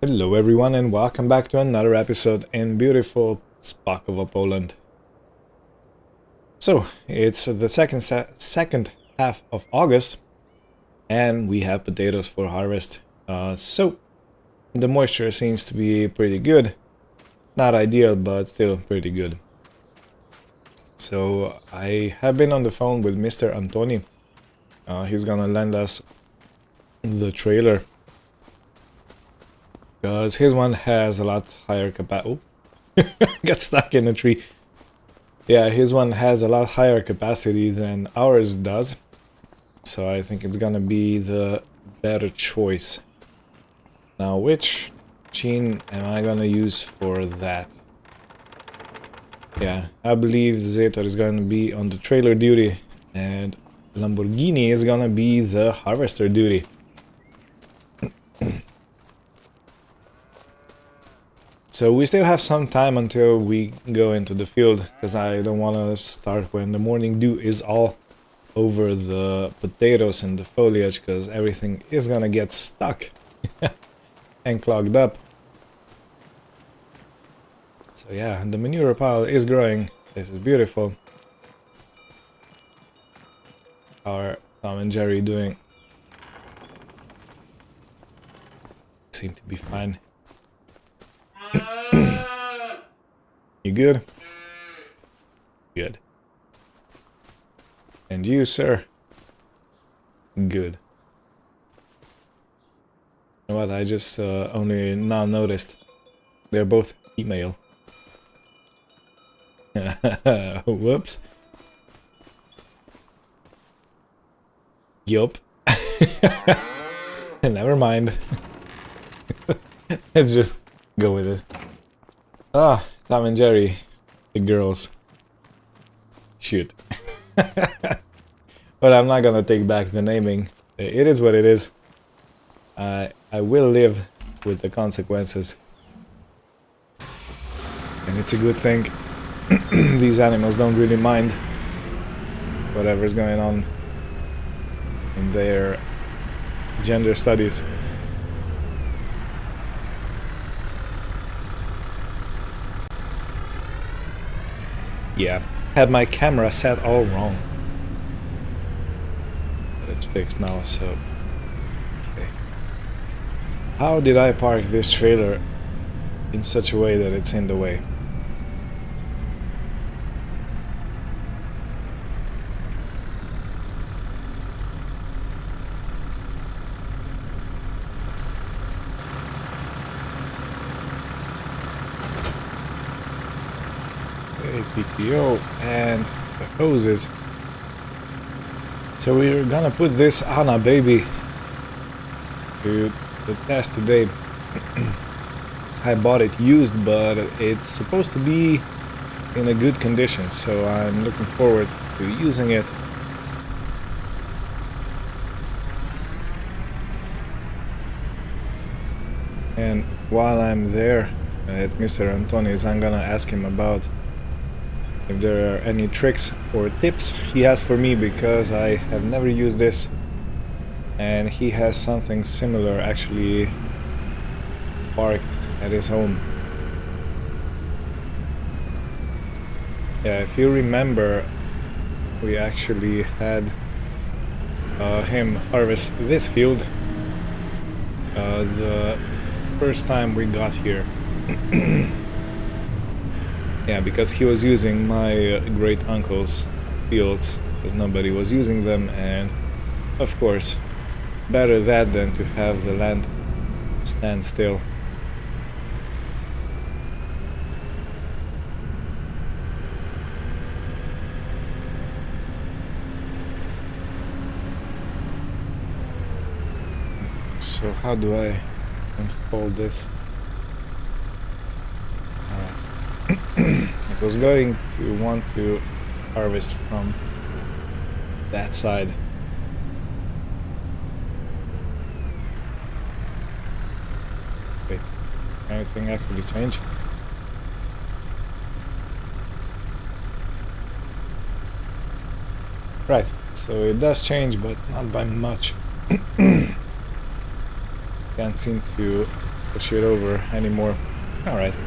Hello everyone and welcome back to another episode in beautiful Spakovo, Poland. So, it's the second half of August and we have potatoes for harvest. So, the moisture seems to be pretty good. Not ideal, but still pretty good. So, I have been on the phone with Mr. Antoni. He's gonna lend us the trailer because his one has a lot higher capacity. Got stuck in a tree. Yeah, his one has a lot higher capacity than ours does, so I think it's gonna be the better choice. Now, which gene am I gonna use for that? Yeah, I believe Zetor is gonna be on the trailer duty, and Lamborghini is gonna be the harvester duty. So we still have some time until we go into the field, because I don't want to start when the morning dew is all over the potatoes and the foliage, because everything is gonna get stuck and clogged up. So yeah, the manure pile is growing. This is beautiful. How are Tom and Jerry doing? Seem to be fine. You good? Good. And you, sir? Good. You know what, I just only now noticed. They're both female. Whoops. Yup. Never mind. Let's just go with it. Ah, Tom and Jerry. The girls. Shoot. But I'm not gonna take back the naming. It is what it is. I will live with the consequences. And it's a good thing. These animals don't really mind whatever's going on in their gender studies. Yeah, had my camera set all wrong. But it's fixed now, so... Okay. How did I park this trailer in such a way that it's in the way? PTO and the hoses. So we're gonna put this Anna baby to the test today. I bought it used, but it's supposed to be in a good condition, so I'm looking forward to using it. And while I'm there at Mr. Antoni's, I'm gonna ask him about if there are any tricks or tips he has for me, because I have never used this and he has something similar actually parked at his home. Yeah, if you remember, we actually had him harvest this field the first time we got here. Yeah, because he was using my great uncle's fields, because nobody was using them, and of course, better that than to have the land stand still. So how do I unfold this? Alright. It was going to want to harvest from that side. Wait, anything actually change? Right, so it does change, but not by much. Can't seem to push it over anymore. Alright.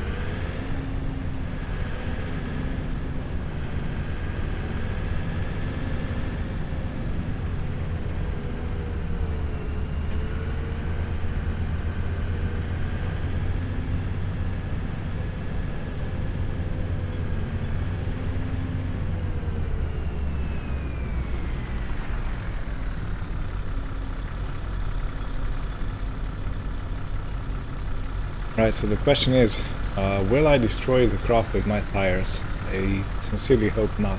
Right, so the question is, will I destroy the crop with my tires? I sincerely hope not.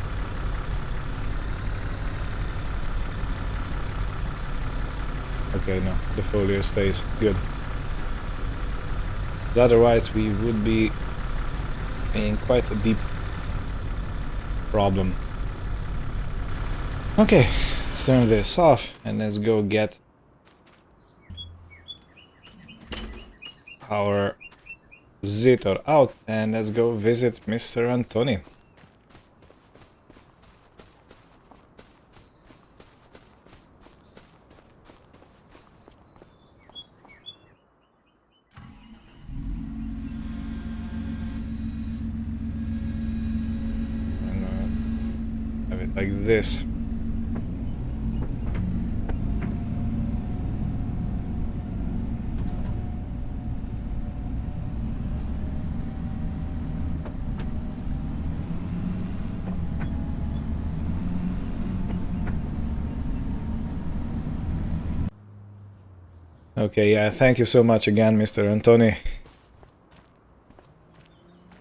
Okay, no, the folio stays. Good. Otherwise we would be in quite a deep problem. Okay, let's turn this off and let's go get our Zetor out and let's go visit Mr. Antoni. I'm gonna have it like this. Okay, yeah, thank you so much again, Mr. Antoni.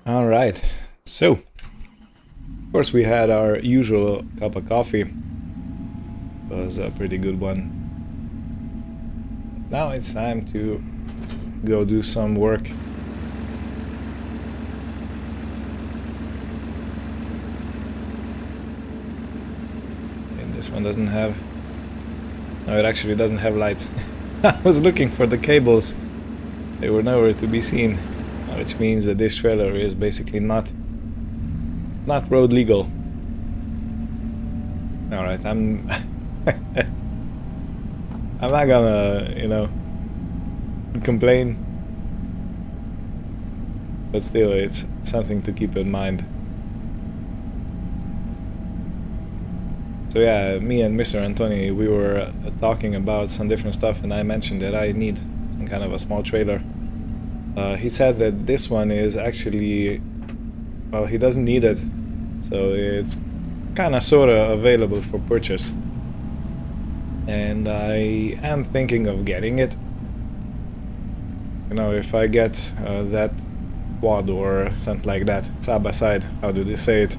Alright, so, of course we had our usual cup of coffee. It was a pretty good one. Now it's time to go do some work. And this one doesn't have... No, it actually doesn't have lights. I was looking for the cables. They were nowhere to be seen, which means that this trailer is basically not road legal. All right, I'm I'm not gonna, you know, complain, but still, it's something to keep in mind. So yeah, me and Mr. Antoni, we were talking about some different stuff, and I mentioned that I need some kind of a small trailer. He said that this one is actually, well, he doesn't need it, so it's kind of sort of available for purchase. And I am thinking of getting it. You know, if I get that quad or something like that, side by side, how do they say it?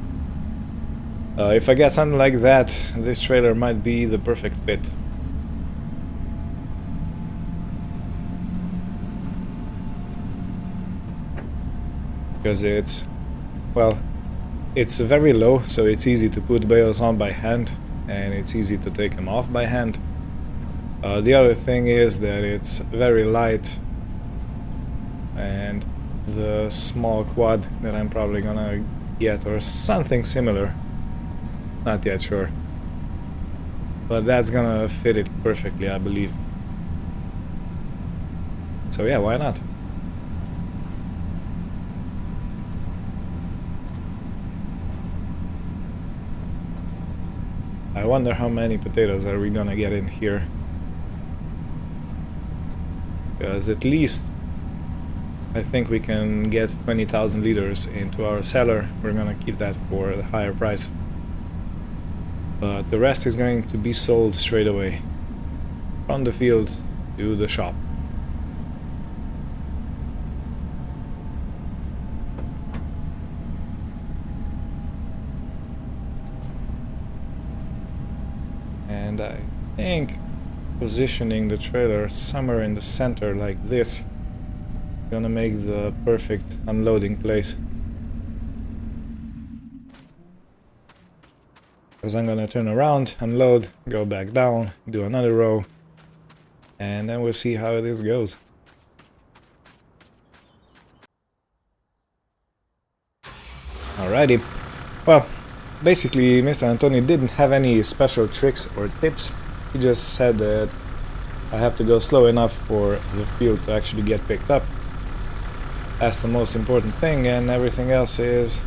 If I get something like that, this trailer might be the perfect fit. Because it's, well, it's very low, so it's easy to put bales on by hand, and it's easy to take them off by hand. The other thing is that it's very light, and the small quad that I'm probably gonna get, or something similar, not yet sure, but that's gonna fit it perfectly, I believe. So yeah, why not? I wonder how many potatoes are we gonna get in here, because at least I think we can get 20,000 liters into our cellar. We're gonna keep that for the higher price. But the rest is going to be sold straight away from the field to the shop. And I think positioning the trailer somewhere in the center like this is gonna make the perfect unloading place. Because I'm gonna turn around, unload, go back down, do another row, and then we'll see how this goes. Alrighty. Well, basically Mr. Antoni didn't have any special tricks or tips. He just said that I have to go slow enough for the field to actually get picked up. That's the most important thing, and everything else is,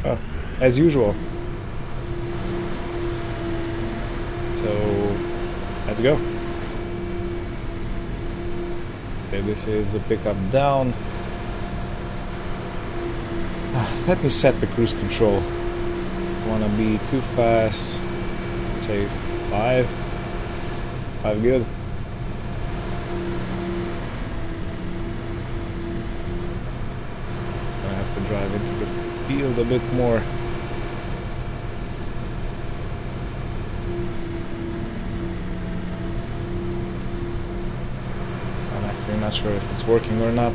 well, as usual. So, let's go. Okay, this is the pickup down. Let me set the cruise control. Don't wanna be too fast. Let's say 5. 5 good. Gonna have to drive into the field a bit more. I'm actually not sure if it's working or not.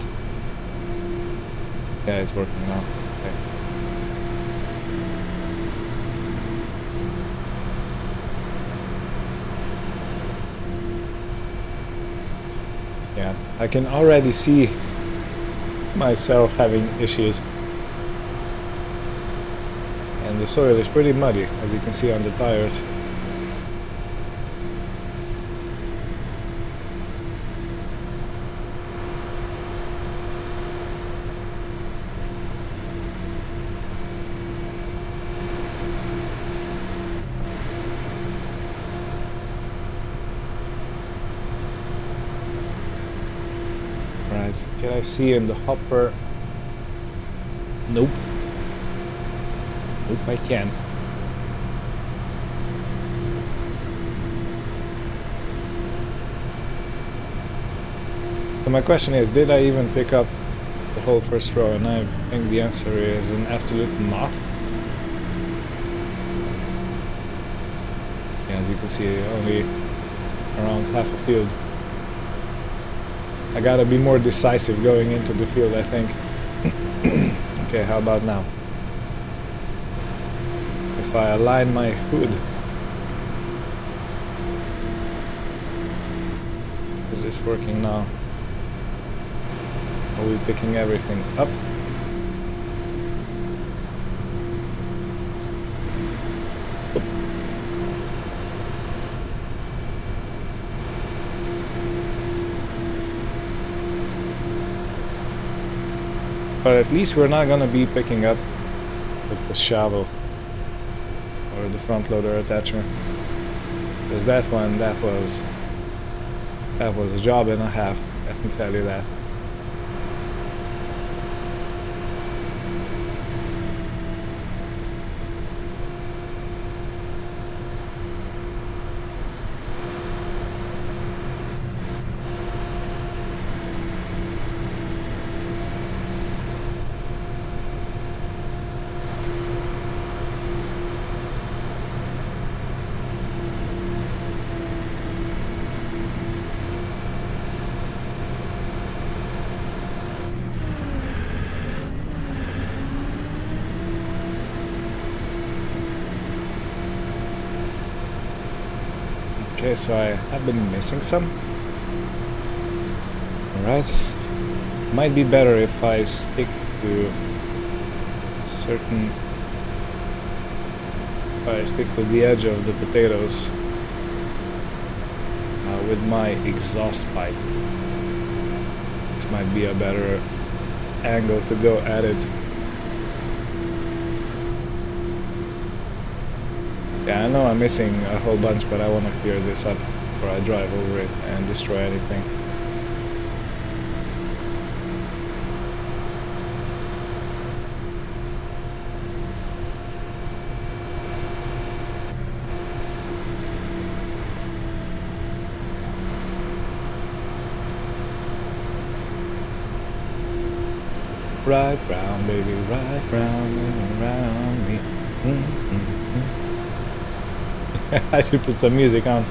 Yeah, it's working now. Okay. Yeah, I can already see myself having issues. And the soil is pretty muddy, as you can see on the tires. Right, can I see in the hopper? Nope. Nope, I can't. So my question is, did I even pick up the whole first row? And I think the answer is an absolute not. Yeah, as you can see, only around half a field. I gotta be more decisive going into the field, I think. Okay, how about now? If I align my hood, is this working now? Are we picking everything up? But at least we're not gonna be picking up with the shovel or the front loader attachment, because that one, that was a job and a half, let me tell you that. Okay, so I have been missing some. Alright. Might be better if I stick to certain... If I stick to the edge of the potatoes with my exhaust pipe. This might be a better angle to go at it. Yeah, I know I'm missing a whole bunch, but I want to clear this up before I drive over it and destroy anything. Right round, baby, right round, baby, right on me. I should put some music on.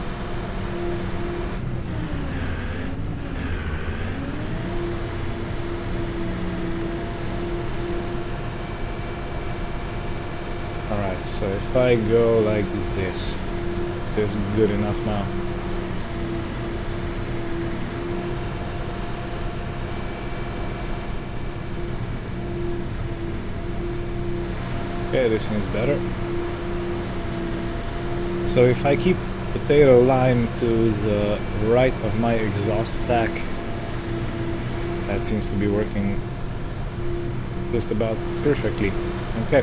Alright, so if I go like this, is this good enough now? Okay, this seems better. So if I keep potato line to the right of my exhaust stack, that seems to be working just about perfectly. Okay.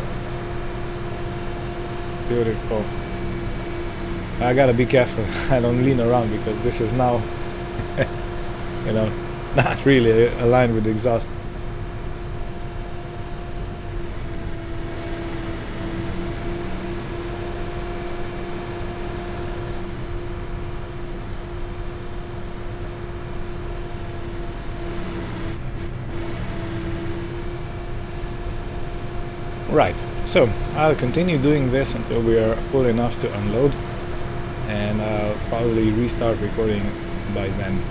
Beautiful. I gotta be careful I don't lean around because this is now, you know, not really aligned with the exhaust. Right, so I'll continue doing this until we are full enough to unload, and I'll probably restart recording by then.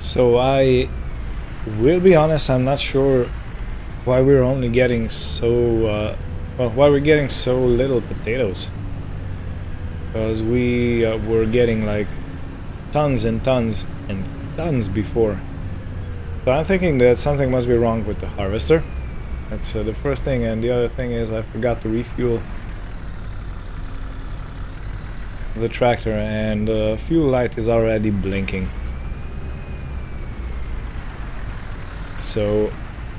So I will be honest, I'm not sure why we're only getting so, why we're getting so little potatoes. Because we were getting like tons and tons and tons before. So I'm thinking that something must be wrong with the harvester. That's the first thing, and the other thing is I forgot to refuel the tractor, and the fuel light is already blinking. So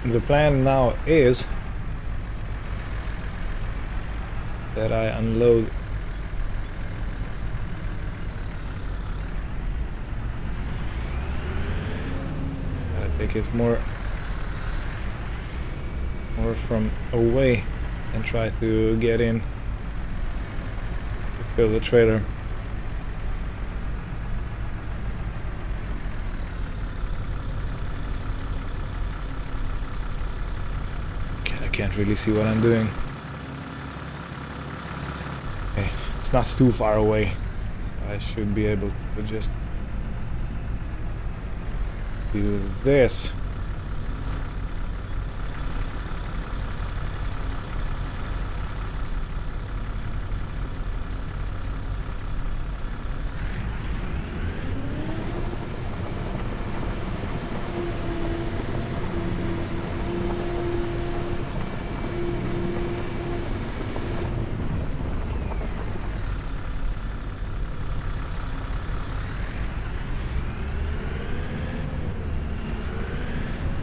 the plan now is that I unload take it more from away and try to get in to fill the trailer. Okay, I can't really see what I'm doing. Okay, it's not too far away, so I should be able to just do this.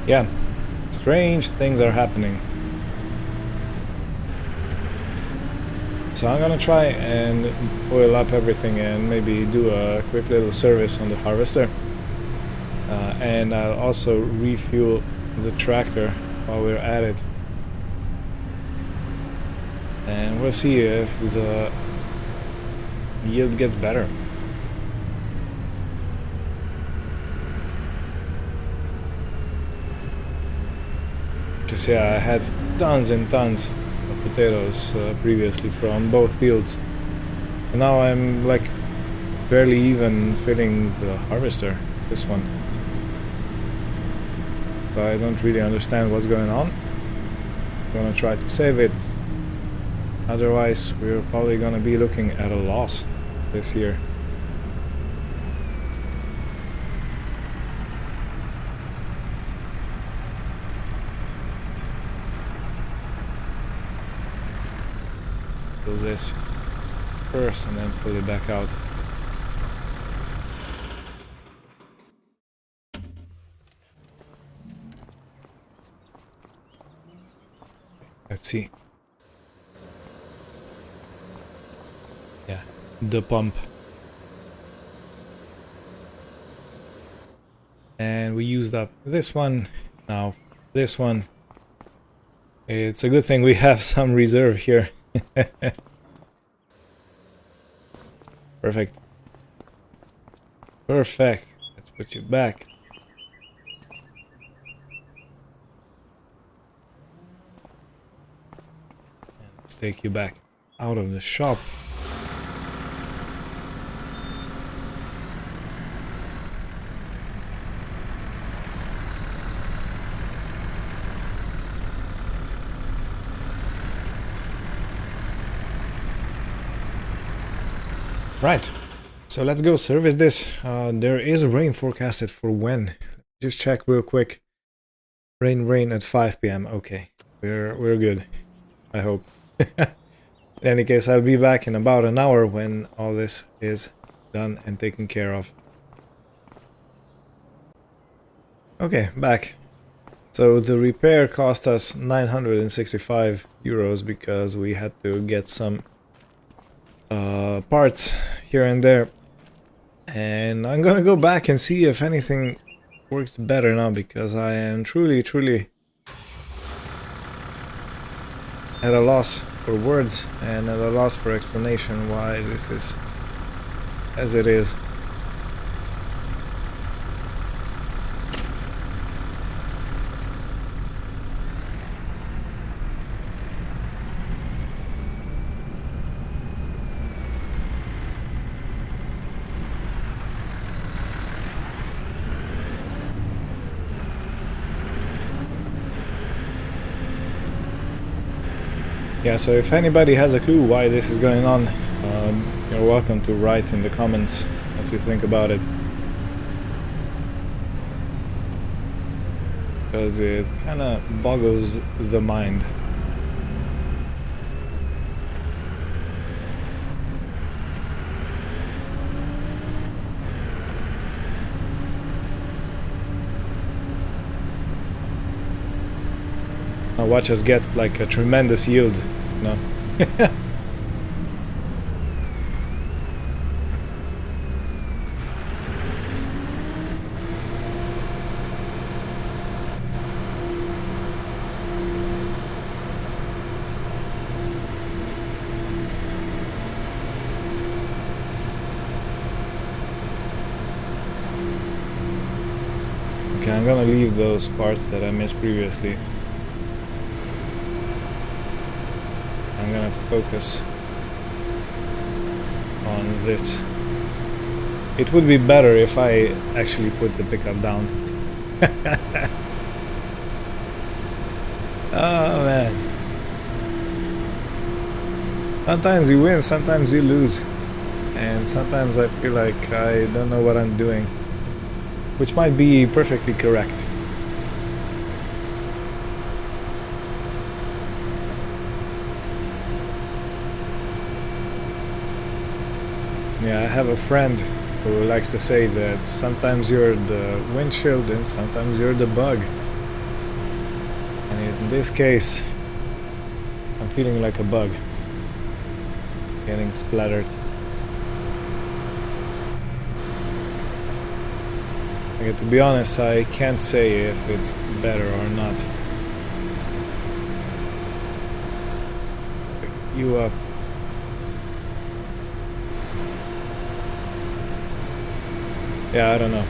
Yeah, strange things are happening. So I'm gonna try and oil up everything and maybe do a quick little service on the harvester. And I'll also refuel the tractor while we're at it. And we'll see if the yield gets better. Because yeah, I had tons and tons of potatoes previously from both fields. And now I'm like barely even filling the harvester, this one. So I don't really understand what's going on. I'm gonna try to save it. Otherwise, we're probably gonna be looking at a loss this year. Do this first and then pull it back out. Let's see. Yeah, the pump. And we used up this one, now this one. It's a good thing we have some reserve here. Perfect. Perfect. Let's put you back. And let's take you back out of the shop. Right. So let's go service this. There is rain forecasted for when? Just check real quick. Rain at 5 p.m. Okay, we're good. I hope. In any case, I'll be back in about an hour when all this is done and taken care of. Okay, back. So the repair cost us 965 euros because we had to get some parts here and there. And I'm gonna go back and see if anything works better now, because I am truly at a loss for words and at a loss for explanation why this is as it is. Yeah, so if anybody has a clue why this is going on, you're welcome to write in the comments what you think about it. Because it kind of boggles the mind. Now watch us get like a tremendous yield, you know? Okay, I'm gonna leave those parts that I missed previously. I'm gonna focus on this. It would be better if I actually put the pickup down. Oh man. Sometimes you win, sometimes you lose. And sometimes I feel like I don't know what I'm doing. Which might be perfectly correct. Yeah, I have a friend who likes to say that sometimes you're the windshield and sometimes you're the bug. And in this case, I'm feeling like a bug. Getting splattered. Okay, to be honest, I can't say if it's better or not. Pick you up. Yeah, I don't know.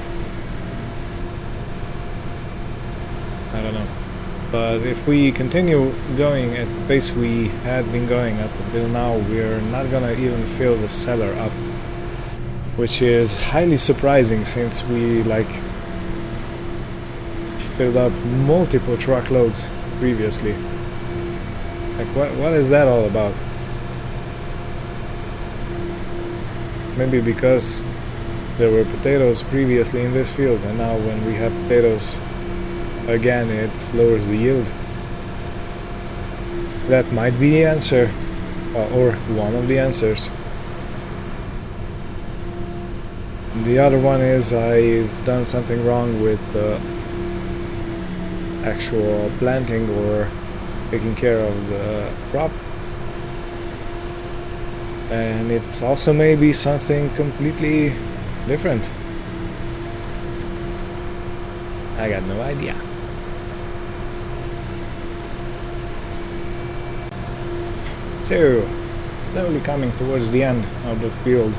But if we continue going at the pace we had been going up until now, we're not gonna even fill the cellar up. Which is highly surprising since we like filled up multiple truckloads previously. Like what is that all about? It's maybe because there were potatoes previously in this field, and now when we have potatoes again, it lowers the yield. That might be the answer, or one of the answers. The other one is I've done something wrong with the actual planting or taking care of the crop. And it's also maybe something completely different. I got no idea. So, slowly coming towards the end of the field.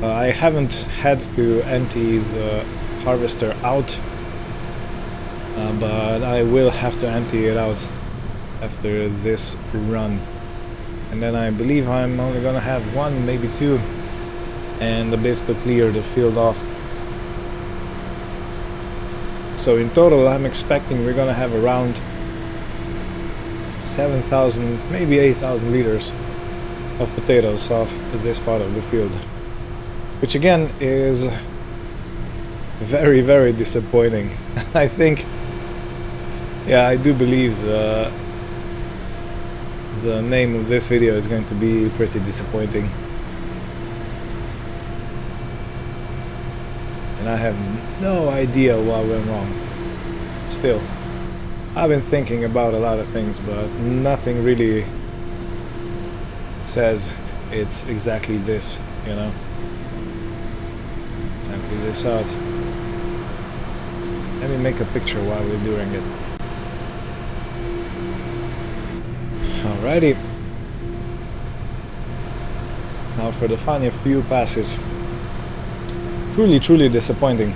I haven't had to empty the harvester out, but I will have to empty it out after this run. And then I believe I'm only gonna have one, maybe two, and a bit to clear the field off. So in total I'm expecting we're gonna have around 7,000, maybe 8,000 liters of potatoes off this part of the field. which again is very, very disappointing. I think, yeah, I do believe the name of this video is going to be pretty disappointing. And I have no idea what went wrong. Still, I've been thinking about a lot of things, but nothing really says it's exactly this, you know? Exactly this out. Let me make a picture while we're doing it. Alrighty. Now for the final few passes. Truly, truly disappointing.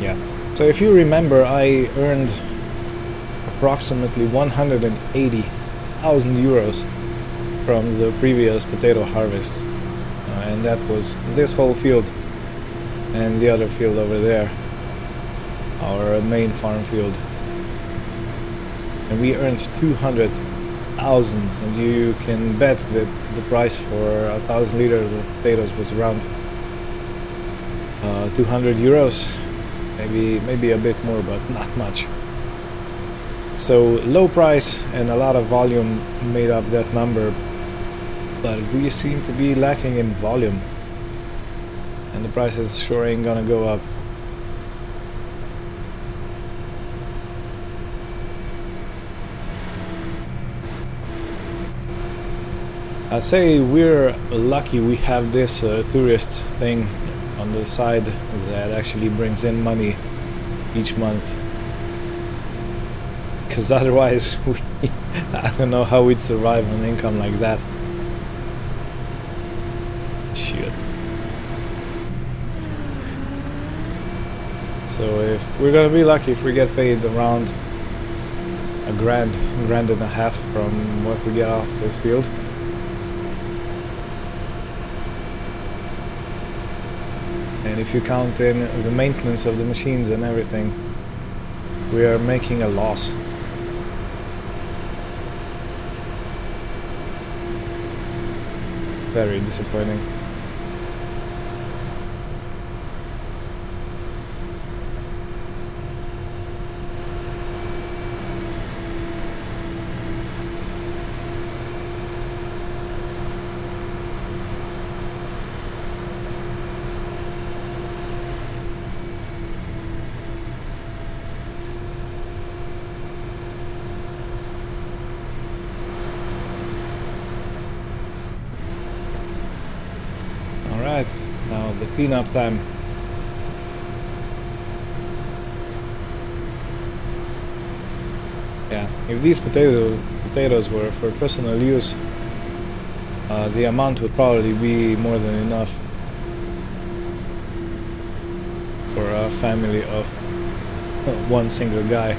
Yeah. So if you remember, I earned approximately 180,000 euros from the previous potato harvest. And that was this whole field and the other field over there, our main farm field. And we earned 200,000, and you can bet that the price for 1,000 liters of potatoes was around 200 euros, maybe a bit more, but not much. So low price and a lot of volume made up that number, but we seem to be lacking in volume, and the prices sure ain't gonna go up. I'd say we're lucky we have this tourist thing on the side that actually brings in money each month, because otherwise I don't know how we'd survive on income like that. Shit. So if we're gonna be lucky if we get paid around a grand and a half from what we get off this field. And if you count in the maintenance of the machines and everything, we are making a loss. Very disappointing. Alright, now the cleanup time. Yeah, if these potatoes were for personal use, the amount would probably be more than enough for a family of one single guy.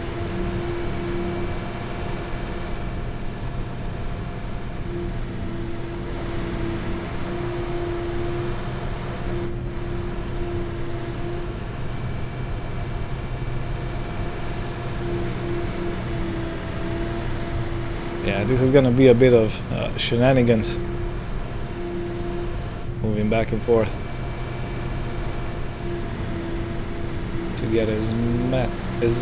Yeah, this is gonna be a bit of shenanigans, moving back and forth to get as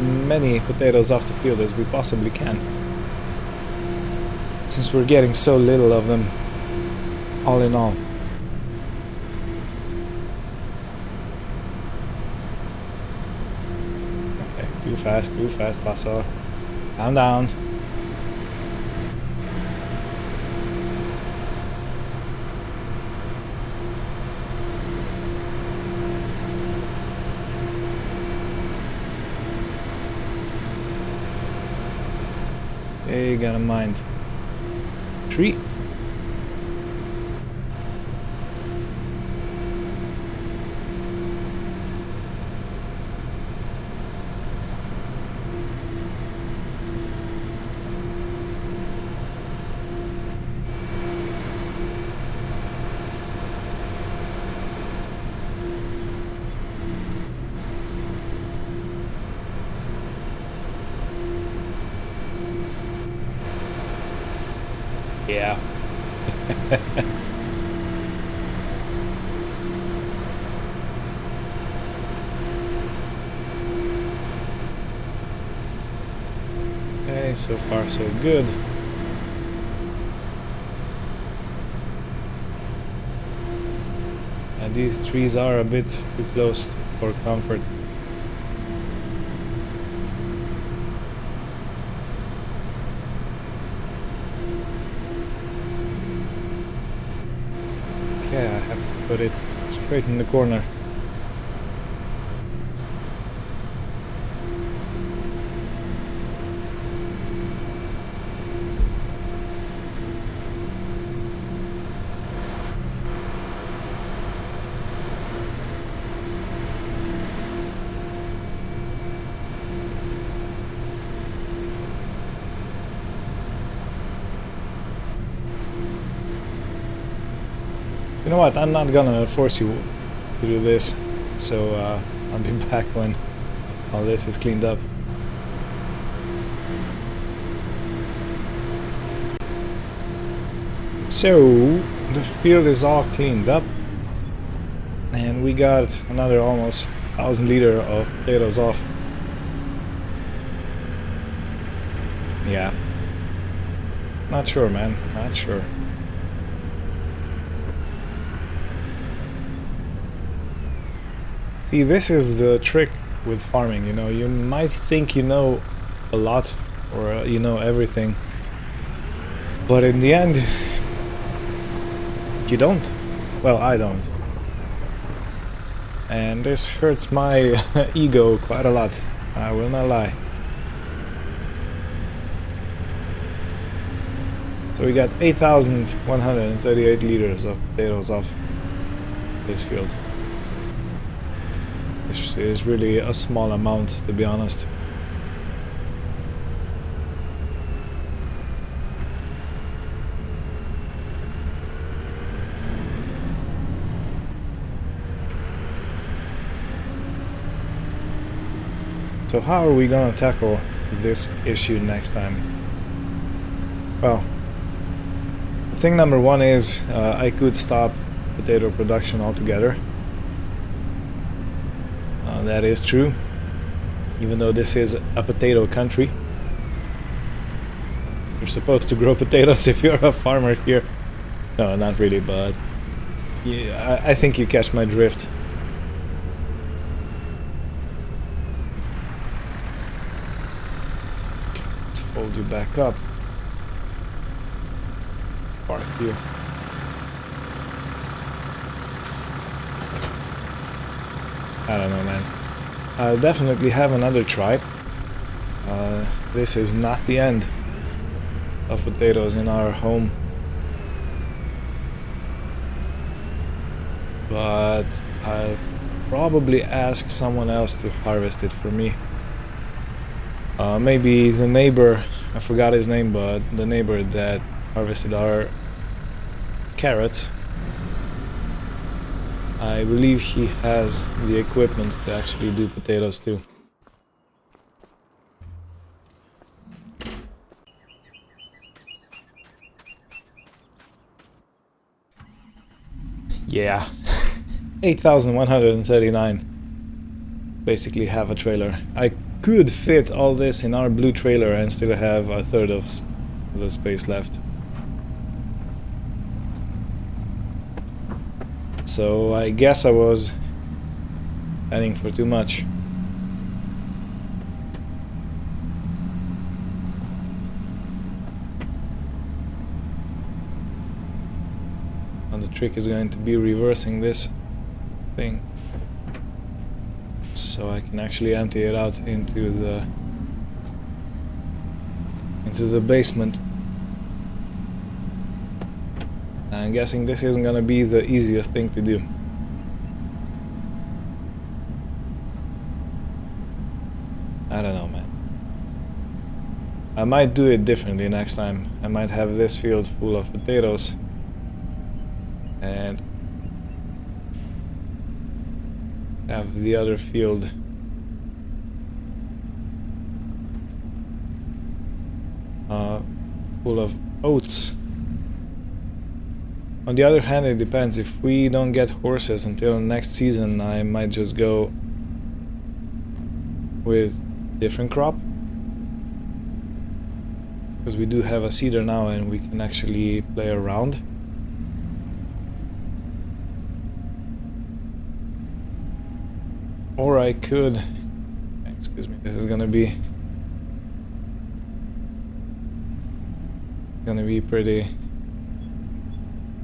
many potatoes off the field as we possibly can, since we're getting so little of them all in all. Okay, too fast, Paso. Calm down. You gotta mind. Tree. Okay, so far so good. And these trees are a bit too close for comfort. Okay, I have to put it straight in the corner. You know what, I'm not gonna force you to do this, so I'll be back when all this is cleaned up. So, the field is all cleaned up, and we got another almost 1,000 liter of potatoes off. Yeah. Not sure, man, not sure. See, this is the trick with farming, you know. You might think you know a lot, or you know everything, but in the end, you don't. Well, I don't. And this hurts my ego quite a lot, I will not lie. So we got 8,138 liters of potatoes off this field. Which is really a small amount, to be honest. So how are we gonna tackle this issue next time? Well, thing number one is I could stop potato production altogether. That is true, even though this is a potato country. You're supposed to grow potatoes if you're a farmer here. No, not really, but yeah, I think you catch my drift. Let's fold you back up. Park here. I don't know, man. I'll definitely have another try. This is not the end of potatoes in our home. But I'll probably ask someone else to harvest it for me. Maybe the neighbor, I forgot his name, but the neighbor that harvested our carrots. I believe he has the equipment to actually do potatoes too. Yeah, 8,139. Basically half a trailer. I could fit all this in our blue trailer and still have a third of the space left. So I guess I was heading for too much. And the trick is going to be reversing this thing, so I can actually empty it out into the basement. I'm guessing this isn't gonna be the easiest thing to do. I don't know, man. I might do it differently next time. I might have this field full of potatoes and have the other field full of oats. On the other hand, it depends. If we don't get horses until next season, I might just go with different crop. because we do have a seeder now and we can actually play around. Or I could, excuse me, this is gonna be pretty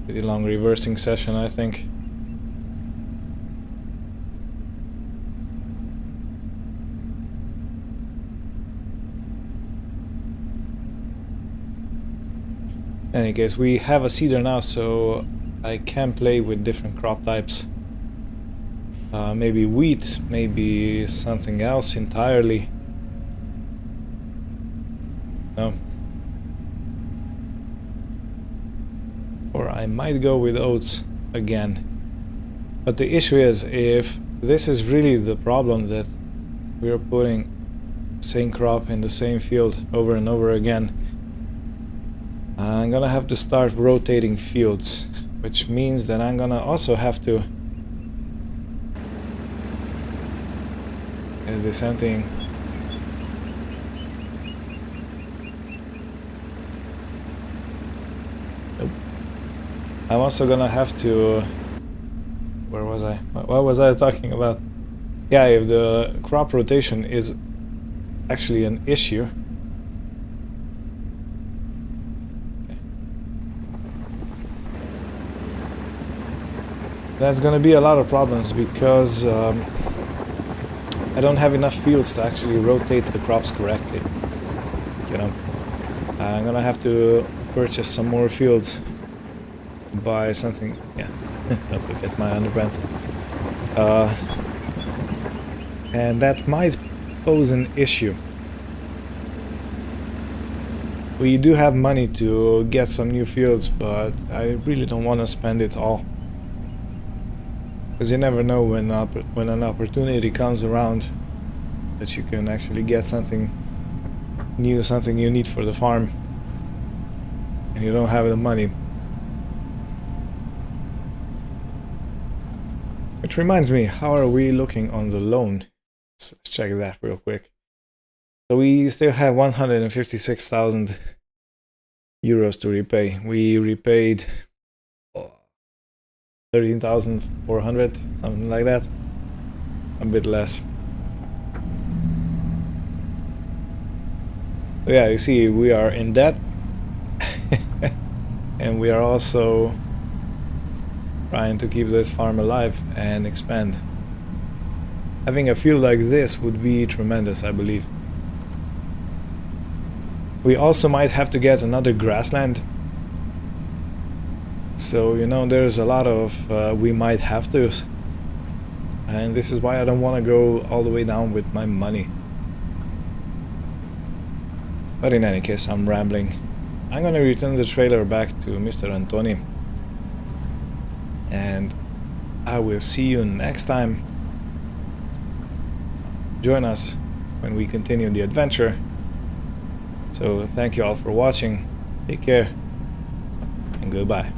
long reversing session, I think. In any case, we have a seeder now, so I can play with different crop types. Maybe wheat, maybe something else entirely. No. Or I might go with oats again. But the issue is, if this is really the problem, that we're putting the same crop in the same field over and over again, I'm gonna have to start rotating fields, which means that I'm gonna also have to... Is this emptying? Nope. I'm also gonna have to... Where was I? What was I talking about? Yeah, if the crop rotation is actually an issue... That's gonna be a lot of problems, because I don't have enough fields to actually rotate the crops correctly. You know, I'm gonna have to purchase some more fields, buy something. Yeah, don't forget my underpants. And that might pose an issue. We do have money to get some new fields, but I really don't want to spend it all. Because you never know when an opportunity comes around that you can actually get something new, something you need for the farm, and you don't have the money. Which reminds me, how are we looking on the loan? So let's check that real quick. So we still have 156,000 euros to repay. We repaid 13,400, something like that. A bit less. So yeah, you see, we are in debt. And we are also trying to keep this farm alive and expand. Having a field like this would be tremendous, I believe. We also might have to get another grassland. So, you know, there's a lot of we might have to. And this is why I don't want to go all the way down with my money. But in any case, I'm rambling. I'm gonna return the trailer back to Mr. Antoni. And I will see you next time. Join us when we continue the adventure. So thank you all for watching. Take care and goodbye.